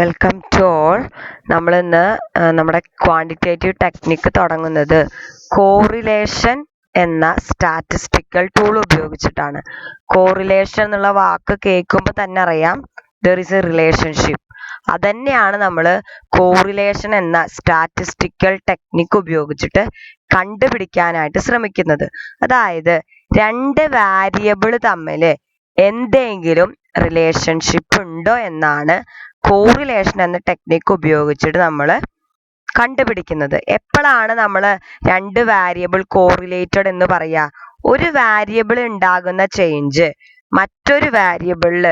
Welcome to all. നമ്മളിന്ന് നമ്മുടെ quantitative technique തുടങ്ങുന്നത് കോറിലേഷൻ എന്ന സ്റ്റാറ്റിസ്റ്റിക്കൽ ടൂൾ ഉപയോഗിച്ചിട്ടാണ്. കോറിലേഷൻ എന്നുള്ള വാക്ക് കേൾക്കുമ്പോൾ തന്നെ അറിയാം ദർ ഈസ് എ റിലേഷൻഷിപ്പ്. അതന്നെയാണ് നമ്മൾ കോറിലേഷൻ എന്ന സ്റ്റാറ്റിസ്റ്റിക്കൽ ടെക്നിക്ക് ഉപയോഗിച്ചിട്ട് കണ്ടുപിടിക്കാനായിട്ട് ശ്രമിക്കുന്നത്. അതായത് രണ്ട് വാരിയബിൾ തമ്മിൽ എന്തെങ്കിലും റിലേഷൻഷിപ്പ് ഉണ്ടോ എന്നാണ് കോറിലേഷൻ എന്ന ടെക്നിക്ക് ഉപയോഗിച്ചിട്ട് നമ്മൾ കണ്ടുപിടിക്കുന്നത്. എപ്പോഴാണ് നമ്മൾ രണ്ട് വാരിയബിൾ കോറിലേറ്റഡ് എന്ന് പറയാ? ഒരു വാരിയബിൾ ഉണ്ടാകുന്ന ചേഞ്ച് മറ്റൊരു വാരിയബിളിൽ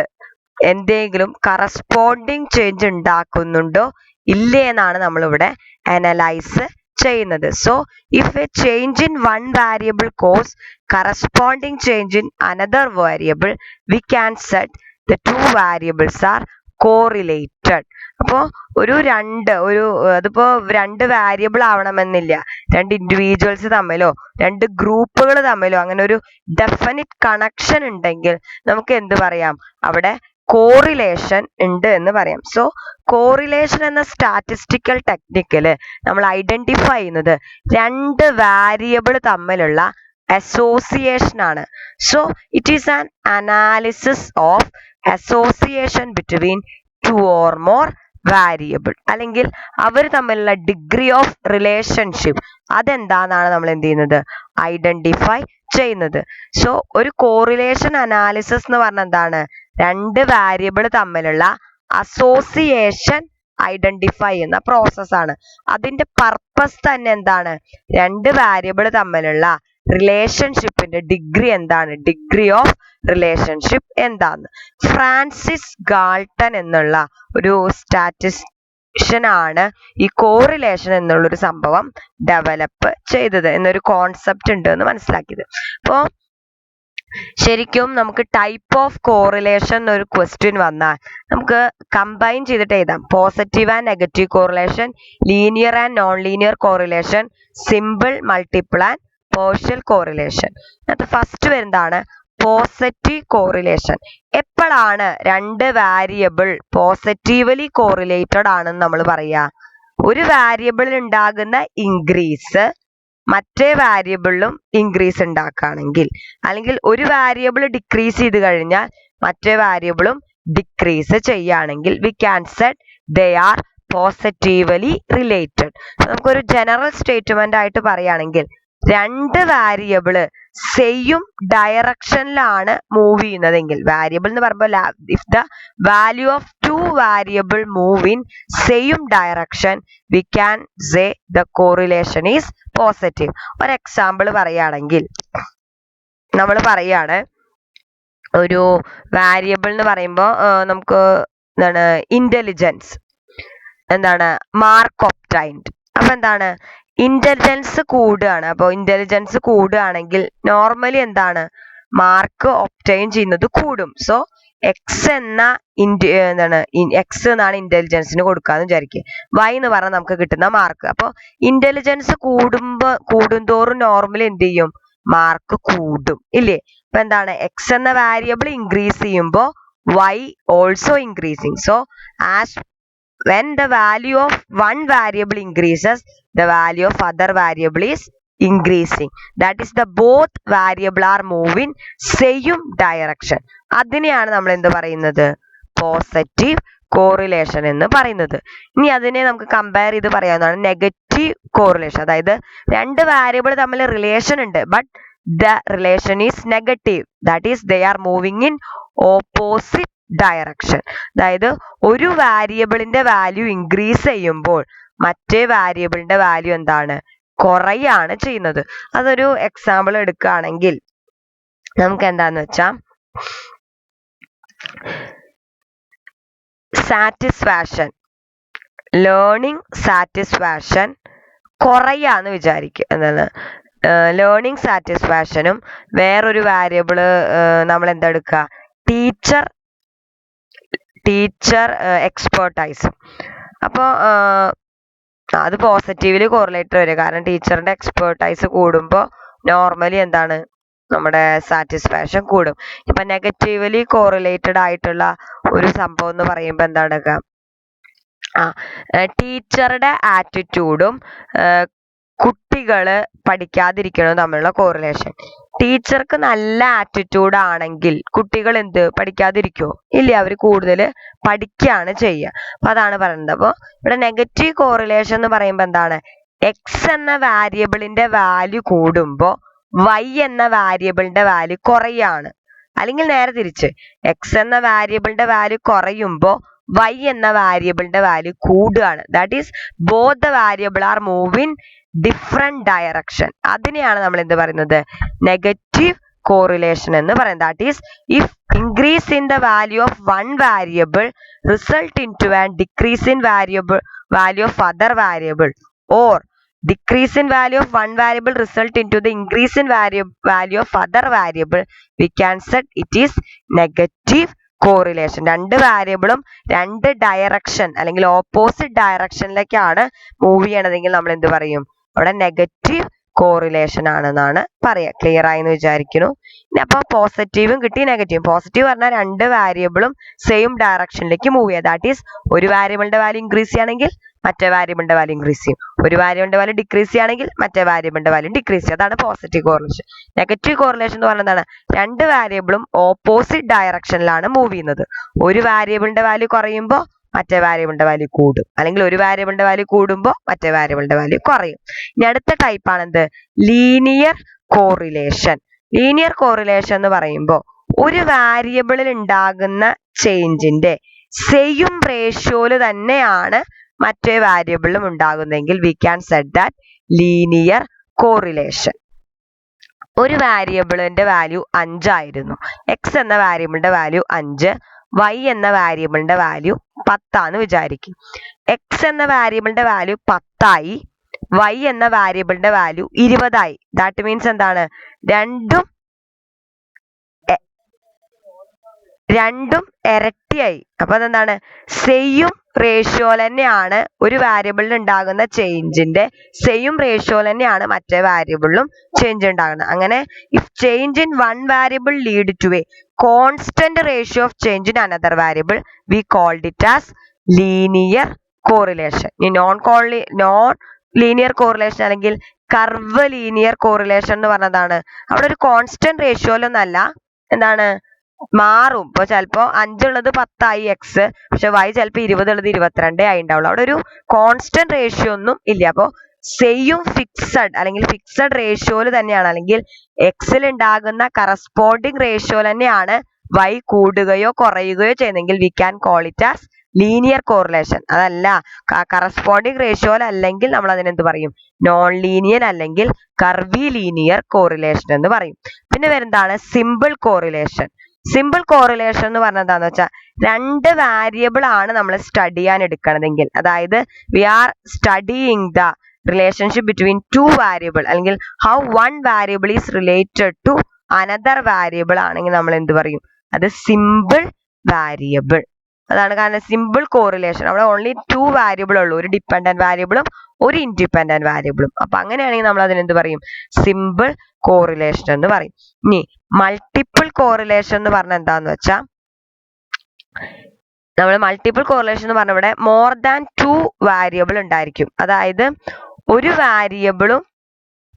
എന്തെങ്കിലും കറസ്പോണ്ടിങ് ചേഞ്ച് ഉണ്ടാക്കുന്നുണ്ടോ ഇല്ലേ എന്നാണ് നമ്മളിവിടെ അനലൈസ് ചെയ്യുന്നത്. So if a change in one variable cause corresponding change in another variable, we can set the two variables are correlated. അപ്പോൾ അതിപ്പോ രണ്ട് വാരിയബിൾ ആവണമെന്നില്ല, രണ്ട് ഇൻഡിവിജ്വൽസ് തമ്മിലോ രണ്ട് ഗ്രൂപ്പുകൾ തമ്മിലോ അങ്ങനെ ഒരു ഡെഫിനിറ്റ് കണക്ഷൻ ഉണ്ടെങ്കിൽ നമുക്ക് എന്ത് പറയാം? അവിടെ കോറിലേഷൻ ഉണ്ട് എന്ന് പറയാം. സോ കോറിലേഷൻ എന്ന സ്റ്റാറ്റിസ്റ്റിക്കൽ ടെക്നിക്കില് നമ്മൾ ഐഡന്റിഫൈ ചെയ്യുന്നത് രണ്ട് വാരിയബിൾ തമ്മിലുള്ള association ആണ്. So it is an analysis of association between two or more variable, അല്ലെങ്കിൽ അവർ തമ്മിലുള്ള ഡിഗ്രി ഓഫ് റിലേഷൻഷിപ്പ് അതെന്താണെന്നാണ് നമ്മൾ എന്ത് ചെയ്യുന്നത്? ഐഡന്റിഫൈ ചെയ്യുന്നത്. സോ ഒരു കോറിലേഷൻ അനാലിസിസ് എന്ന് പറഞ്ഞാൽ എന്താണ്? രണ്ട് വാരിയബിൾ തമ്മിലുള്ള അസോസിയേഷൻ ഐഡന്റിഫൈ ചെയ്യുന്ന പ്രോസസ്സാണ്. അതിന്റെ പർപ്പസ് തന്നെ എന്താണ്? രണ്ട് വാരിയബിൾ തമ്മിലുള്ള റിലേഷൻഷിപ്പിന്റെ ഡിഗ്രി എന്താണ്? ഡിഗ്രി ഓഫ് റിലേഷൻഷിപ്പ് എന്താന്ന് ഫ്രാൻസിസ് ഗാൾട്ടൺ എന്നുള്ള ഒരു സ്റ്റാറ്റിസ്റ്റിഷ്യൻ ആണ് ഈ കോറിലേഷൻ എന്നുള്ളൊരു സംഭവം ഡെവലപ്പ് ചെയ്തത്, എന്നൊരു കോൺസെപ്റ്റ് ഉണ്ട് എന്ന് മനസ്സിലാക്കിയത്. അപ്പോ ശരിക്കും നമുക്ക് ടൈപ്പ് ഓഫ് കോറിലേഷൻ എന്നൊരു ക്വസ്റ്റ്യൻ വന്നാൽ നമുക്ക് കമ്പൈൻ ചെയ്തിട്ട് എഴുതാം. Positive and negative correlation, linear and non linear correlation, simple, multiple and partial correlation. അത് ഫസ്റ്റ് വരുന്നതാണ് പോസിറ്റീവ് കോറിലേഷൻ. എപ്പോഴാണ് രണ്ട് വാരിയബിൾ പോസിറ്റീവ്ലി കോറിലേറ്റഡ് ആണെന്ന് നമ്മൾ പറയാ? ഒരു വാരിയബിളിൽ ഉണ്ടാകുന്ന ഇൻക്രീസ് മറ്റേ വാരിയബിളിലും ഇൻക്രീസ് ഉണ്ടാക്കുകയാണെങ്കിൽ, അല്ലെങ്കിൽ ഒരു വാരിയബിൾ ഡിക്രീസ് ചെയ്ത് കഴിഞ്ഞാൽ മറ്റേ വാരിയബിളും ഡിക്രീസ് ചെയ്യുകയാണെങ്കിൽ V can set they are positively related. നമുക്കൊരു ജനറൽ സ്റ്റേറ്റ്മെന്റ് ആയിട്ട് പറയുകയാണെങ്കിൽ രണ്ട് വാരിയബിള് സെയിം ഡയറക്ഷനിലാണ് മൂവ് ചെയ്യുന്നതെങ്കിൽ, വാരിയബിൾ എന്ന് പറയുമ്പോൾ if the value of two variable move in same direction we can say the correlation is positive. ഒരു എക്സാമ്പിൾ പറയുകയാണെങ്കിൽ നമ്മൾ പറയാണ് ഒരു വാരിയബിൾ എന്ന് പറയുമ്പോൾ നമുക്ക് എന്താണ്? ഇന്റലിജൻസ് എന്താണ്? Mark obtained. അപ്പൊ എന്താണ്? ഇന്റലിജൻസ് കൂടുകയാണ്. അപ്പോൾ ഇന്റലിജൻസ് കൂടുകയാണെങ്കിൽ നോർമലി എന്താണ്? മാർക്ക് ഒബ്റ്റൈൻ ചെയ്യുന്നത് കൂടും. സോ എക്സ് എക്സ് എന്നാണ് ഇന്റലിജൻസിന് കൊടുക്കാന്ന് വിചാരിക്കുക. വൈ എന്ന് പറഞ്ഞാൽ നമുക്ക് കിട്ടുന്ന മാർക്ക്. അപ്പോൾ ഇന്റലിജൻസ് കൂടുന്തോറും നോർമലി എന്ത് ചെയ്യും? മാർക്ക് കൂടും ഇല്ലേ? അപ്പൊ എന്താണ്? എക്സ് എന്ന വാരിയബിൾ ഇൻക്രീസ് ചെയ്യുമ്പോൾ Y also increasing. So as when the value of one variable increases, the value of other variable is increasing. That is the both variable are moving same direction. അതിനെയാണ് നമ്മൾ എന്ത് പറയുന്നത്? Positive correlation എന്ന് പറയുന്നത്. ഇനി അതിനെ നമുക്ക് കമ്പയർ ചെയ്ത് പറയാവുന്നതാണ് നെഗറ്റീവ് കോറിലേഷൻ. അതായത് രണ്ട് വാരിയബിൾ തമ്മിൽ റിലേഷൻ ഉണ്ട്, but the relation is negative. That is they are moving in opposite direction. അതായത് ഒരു വാരിയബിളിന്റെ വാല്യൂ ഇൻക്രീസ് ചെയ്യുമ്പോൾ മറ്റേ വാരിയബിളിന്റെ വാല്യൂ എന്താണ്? കുറയാണ് ചെയ്യുന്നത്. അതൊരു എക്സാമ്പിൾ എടുക്കുകയാണെങ്കിൽ നമുക്ക് എന്താന്ന് വെച്ചാ സാറ്റിസ്ഫാക്ഷൻ, ലേണിംഗ് സാറ്റിസ്ഫാക്ഷൻ കുറയാന്ന് വിചാരിക്കുക. എന്താണ്? ലേണിംഗ് സാറ്റിസ്ഫാക്ഷനും വേറൊരു വാരിയബിള് നമ്മൾ എന്തെടുക്കുക? ടീച്ചർ എക്സ്പേർട്ടൈസും. അപ്പോൾ അത് പോസിറ്റീവ്ലി കോറിലേറ്റഡ് വരും. കാരണം ടീച്ചറിന്റെ എക്സ്പേർട്ടൈസ് കൂടുമ്പോൾ നോർമലി എന്താണ്? നമ്മുടെ സാറ്റിസ്ഫാക്ഷൻ കൂടും. ഇപ്പൊ നെഗറ്റീവ്ലി കോറിലേറ്റഡ് ആയിട്ടുള്ള ഒരു സംഭവം എന്ന് പറയുമ്പോൾ എന്താണ്? ടീച്ചറുടെ ആറ്റിറ്റ്യൂഡും കുട്ടികൾ പഠിക്കാതിരിക്കണതും തമ്മിലുള്ള കോറിലേഷൻ. ടീച്ചർക്ക് നല്ല ആറ്റിറ്റ്യൂഡ് ആണെങ്കിൽ കുട്ടികൾ പഠിക്കാതിരിക്കുമോ? ഇല്ല, അവർ കൂടുതൽ പഠിക്കുകയാണ് ചെയ്യുക. അപ്പൊ അതാണ് പറയുന്നത്. അപ്പോൾ ഇവിടെ നെഗറ്റീവ് കോറിലേഷൻ എന്ന് പറയുമ്പോൾ എന്താണ്? എക്സ് എന്ന വാരിയബിളിന്റെ വാല്യൂ കൂടുമ്പോൾ വൈ എന്ന വാരിയബിളിന്റെ വാല്യൂ കുറയാണ്. അല്ലെങ്കിൽ നേരെ തിരിച്ച്, എക്സ് എന്ന വാരിയബിളിന്റെ വാല്യൂ കുറയുമ്പോൾ വൈ എന്ന വാരിയബിളിന്റെ വാല്യൂ കൂടുകയാണ്. That is both the variable are move in different direction. അതിനെയാണ് നമ്മൾ എന്ത് പറയുന്നത്? നെഗറ്റീവ് കോറിലേഷൻ എന്ന് പറയുന്നത്. That is if increase in the value of one variable result in to and decrease in value of other variable, or decrease in value of one variable result into the increase in value of other variable, we can set it is negative correlation. രണ്ട് വാരിയബിളും രണ്ട് direction അല്ലെങ്കിൽ opposite ഡയറക്ഷനിലേക്കാണ് move ചെയ്യണതെങ്കിൽ നമ്മൾ എന്ത് പറയും? അവിടെ negative correlation ആണെന്നാണ് പറയാ. Clear ആയി എന്ന് വിചാരിക്കുന്നു. ഇനി അപ്പൊ പോസിറ്റീവും കിട്ടി, നെഗറ്റീവും. പോസിറ്റീവ് പറഞ്ഞാൽ രണ്ട് വാരിയബിളും സെയിം ഡയറക്ഷനിലേക്ക് മൂവ് ചെയ്യുക. ദാറ്റ് ഈസ് ഒരു വാരിയബിളിന്റെ വാല്യൂ ഇൻക്രീസ് ചെയ്യണമെങ്കിൽ മറ്റേ വാരിയബിളിന്റെ വാല്യൂ ഇൻക്രീസ് ചെയ്യും. ഒരു വാരിയബിളിന്റെ വാല്യൂ ഡിക്രീസ് ചെയ്യുകയാണെങ്കിൽ മറ്റേ വാരിയബിളിന്റെ വാല്യൂ ഡിക്രീസ് ചെയ്യും. അതാണ് പോസിറ്റീവ് കോറിലേഷൻ. നെഗറ്റീവ് കോറിലേഷൻ എന്ന് പറയുന്നത് എന്താണ്? രണ്ട് വാരിയബിളും ഓപ്പോസിറ്റ് ഡയറക്ഷനിലാണ് മൂവ് ചെയ്യുന്നത്. ഒരു വാരിയബിളിന്റെ വാല്യൂ കുറയുമ്പോൾ മറ്റേ വാരിയബിളിന്റെ വാല്യൂ കൂടും, അല്ലെങ്കിൽ ഒരു വാരിയബിളിന്റെ വാല്യൂ കൂടുമ്പോൾ മറ്റേ വാരിയബിളിന്റെ വാല്യൂ കുറയും. ഇനി അടുത്ത ടൈപ്പ് ആണ് എന്ത്? Linear correlation. ലീനിയർ കോറിലേഷൻ എന്ന് പറയുമ്പോൾ ഒരു വാരിയബിളിൽ ഉണ്ടാകുന്ന ചേഞ്ചിന്റെ സെയിം റേഷ്യോയിൽ തന്നെയാണ് മറ്റേ വാരിയബിളിലും ഉണ്ടാകുന്നെങ്കിൽ we can set that linear correlation. ഒരു വാരിയബിളിന്റെ വാല്യൂ 5 ആയിരുന്നു. എക്സ് എന്ന വാരിയബിളിന്റെ വാല്യൂ 5, വൈ എന്ന വാരിയബിളിന്റെ വാല്യൂ 10 ആണെന്ന് വിചാരിക്കും. എക്സ് എന്ന വാരിയബിളിന്റെ വാല്യൂ 10 ആയി, വൈ എന്ന വാരിയബിളിന്റെ വാല്യൂ 20 ആയി. ദാറ്റ് മീൻസ് എന്താണ്? രണ്ടും ഇരട്ടിയായി. അപ്പൊ അതെന്താണ്? സെയിം റേഷ്യോയിൽ തന്നെയാണ് ഒരു വാരിയബിളിൽ ഉണ്ടാകുന്ന ചേഞ്ചിന്റെ സെയിം റേഷ്യോയിൽ തന്നെയാണ് മറ്റേ വാരിയബിളിലും ചേഞ്ച് ഉണ്ടാകുന്നത്. അങ്ങനെ if change in one variable lead to a constant ratio of change in another variable we called it as linear correlation. ഈ നോൺ ലീനിയർ കോറിലേഷൻ അല്ലെങ്കിൽ കർവ് ലീനിയർ കോറിലേഷൻ എന്ന് പറഞ്ഞതാണ് അവിടെ ഒരു കോൺസ്റ്റന്റ് റേഷ്യോയിലൊന്നല്ല, എന്താണ്, മാറും. ഇപ്പൊ ചിലപ്പോ 5 ഉള്ളത് 10 ആയി എക്സ്, പക്ഷെ വൈ ചിലപ്പോ 20 ഉള്ളത് 22 ആയി ഉണ്ടാവുള്ളൂ. അവിടെ ഒരു കോൺസ്റ്റന്റ് റേഷ്യോ ഒന്നും ഇല്ല. അപ്പൊ സെയിം ഫിക്സഡ് അല്ലെങ്കിൽ ഫിക്സഡ് റേഷ്യോയിൽ തന്നെയാണ്, അല്ലെങ്കിൽ എക്സിൽ ഉണ്ടാകുന്ന കറസ്പോണ്ടിങ് റേഷ്യോയിൽ തന്നെയാണ് വൈ കൂടുകയോ കുറയുകയോ ചെയ്യുന്നെങ്കിൽ we can call it as linear correlation. അതല്ല കറസ്പോണ്ടിങ് റേഷ്യോയിൽ അല്ലെങ്കിൽ നമ്മൾ അതിനെന്ത് പറയും? നോൺ ലീനിയർ അല്ലെങ്കിൽ കർവി ലീനിയർ കോറിലേഷൻ എന്ന് പറയും. പിന്നെ വരുന്നതാണ് സിമ്പിൾ കോറിലേഷൻ. സിമ്പിൾ കോറിലേഷൻ എന്ന് പറഞ്ഞാൽ എന്താന്ന് വെച്ചാൽ രണ്ട് വാരിയബിൾ ആണ് നമ്മൾ സ്റ്റഡി ചെയ്യാൻ എടുക്കണതെങ്കിൽ, അതായത് we are studying the relationship between two variable അല്ലെങ്കിൽ how one variable is related to another variable ആണെങ്കിൽ നമ്മൾ എന്ത് പറയും? അത് സിമ്പിൾ വാരിയബിൾ. അതാണ് കാരണം സിമ്പിൾ കോറിലേഷൻ. അവിടെ ഓൺലി 2 വാരിയബിൾ ഉള്ളൂ, ഒരു ഡിപ്പെൻഡന്റ് വാരിയബിളും ഒരു ഇൻഡിപെൻഡന്റ് വാരിയബിളും. അപ്പൊ അങ്ങനെയാണെങ്കിൽ നമ്മൾ അതിനെന്ത് പറയും? സിമ്പിൾ കോറിലേഷൻ എന്ന് പറയും. ഇനി മൾട്ടിപ്പിൾ കോറിലേഷൻ എന്ന് പറഞ്ഞാൽ എന്താന്ന് വെച്ചാൽ, നമ്മൾ മൾട്ടിപ്പിൾ കോറിലേഷൻ എന്ന് പറഞ്ഞ ഇവിടെ മോർ ദാൻ 2 വാരിയബിൾ ഉണ്ടായിരിക്കും. അതായത് ഒരു വാരിയബിളും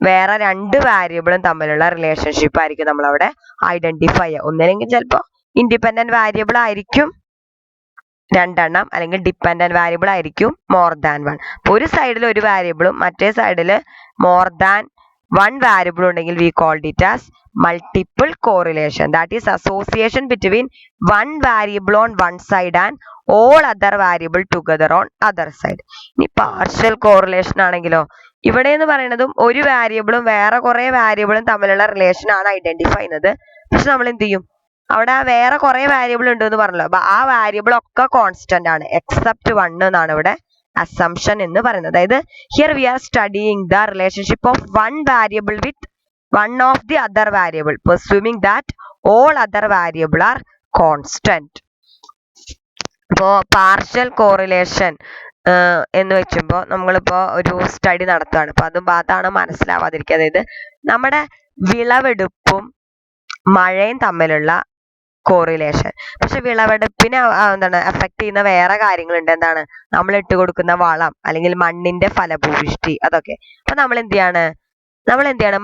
വേറെ 2 വാരിയബിളും തമ്മിലുള്ള റിലേഷൻഷിപ്പ് ആയിരിക്കും നമ്മൾ അവിടെ ഐഡന്റിഫൈ ചെയ്യുക. ഒന്നില്ലെങ്കിൽ ചിലപ്പോൾ ഇൻഡിപെൻഡന്റ് വാരിയബിൾ ആയിരിക്കും 2 അല്ലെങ്കിൽ ഡിപ്പെൻഡന്റ് വാരിയബിൾ ആയിരിക്കും മോർ ദാൻ 1. ഒരു സൈഡിൽ ഒരു വാരിയബിളും മറ്റേ സൈഡിൽ മോർ ദാൻ 1 വാരിയബിൾ ഉണ്ടെങ്കിൽ we called it as multiple correlation. That is association between 1 variable on one side and all other variable together on other side. ഇനി പാർഷ്യൽ കോറിലേഷൻ ആണെങ്കിലോ, ഇവിടെ എന്ന് പറയുന്നതും ഒരു വാരിയബിളും വേറെ കുറെ വാരിയബിളും തമ്മിലുള്ള റിലേഷൻ ആണ് ഐഡന്റിഫൈ ചെയ്യുന്നത്. പക്ഷെ നമ്മൾ എന്ത് ചെയ്യും? അവിടെ വേറെ കുറെ വാരിയബിൾ ഉണ്ട് എന്ന് പറഞ്ഞല്ലോ, അപ്പൊ ആ വാരിയബിൾ ഒക്കെ കോൺസ്റ്റന്റ് ആണ് എക്സെപ്റ്റ് 1 എന്നാണ് ഇവിടെ അസംഷൻ എന്ന് പറയുന്നത്. അതായത് here we are studying the relationship of one variable with one of the other variable presuming that all other variable are constant. ഇപ്പോ പാർഷ്യൽ കോറിലേഷൻ എന്ന് വെച്ചുമ്പോൾ നമ്മളിപ്പോ ഒരു സ്റ്റഡി നടത്തുകയാണ്. അപ്പൊ അതും അതാണ് മനസ്സിലാവാതിരിക്കുക. അതായത് നമ്മുടെ വിളവെടുപ്പും മഴയും തമ്മിലുള്ള കോറിലേഷൻ. പക്ഷെ വിളവെടുപ്പിനെ എന്താണ് എഫക്ട് ചെയ്യുന്ന വേറെ കാര്യങ്ങളുണ്ട്. എന്താണ്? നമ്മൾ ഇട്ട് കൊടുക്കുന്ന വളം അല്ലെങ്കിൽ മണ്ണിന്റെ ഫലഭൂയിഷ്ടി അതൊക്കെ. അപ്പൊ നമ്മൾ എന്ത് ചെയ്യാണ്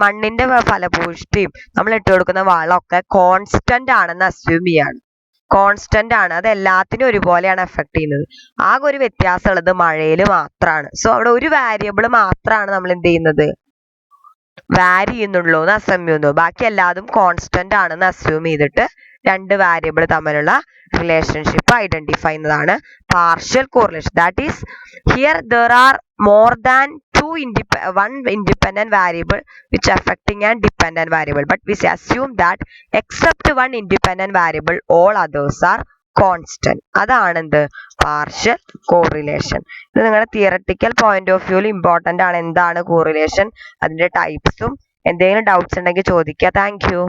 മണ്ണിന്റെ ഫലഭൂയിഷ്ടിയും നമ്മൾ ഇട്ട് കൊടുക്കുന്ന വളമൊക്കെ കോൺസ്റ്റന്റ് ആണെന്ന് അസ്യൂം ചെയ്യാണ്. കോൺസ്റ്റന്റ് ആണ്, അത് എല്ലാത്തിനും ഒരുപോലെയാണ് എഫക്ട് ചെയ്യുന്നത്. ആകെ ഒരു വ്യത്യാസം ഉള്ളത് മഴയിൽ മാത്രമാണ്. സോ അവിടെ ഒരു വാരിയബിൾ മാത്രമാണ് നമ്മൾ എന്ത് ചെയ്യുന്നത്, വാരി ചെയ്യുന്നുള്ളൂ എന്ന് അസ്യൂം ചെയ്യുന്നു. ബാക്കി എല്ലാതും കോൺസ്റ്റന്റ് ആണെന്ന് അസ്യൂം ചെയ്തിട്ട് രണ്ട് വാരിയബിൾ തമ്മിലുള്ള റിലേഷൻഷിപ്പ് ഐഡന്റിഫൈ ചെയ്യുന്നതാണ് partial correlation. That is here there are more than one independent variable which affecting an dependent variable, but we assume that except one independent variable all others are constant. അതാണ് എന്ത്, partial correlation. ഇത് നിങ്ങളുടെ theoretical point of വ്യൂവിൽ important ആണ്. എന്താണ് correlation, അതിന്റെ ടൈപ്സും. എന്തെങ്കിലും doubts ഉണ്ടെങ്കിൽ ചോദിക്കുക. Thank you.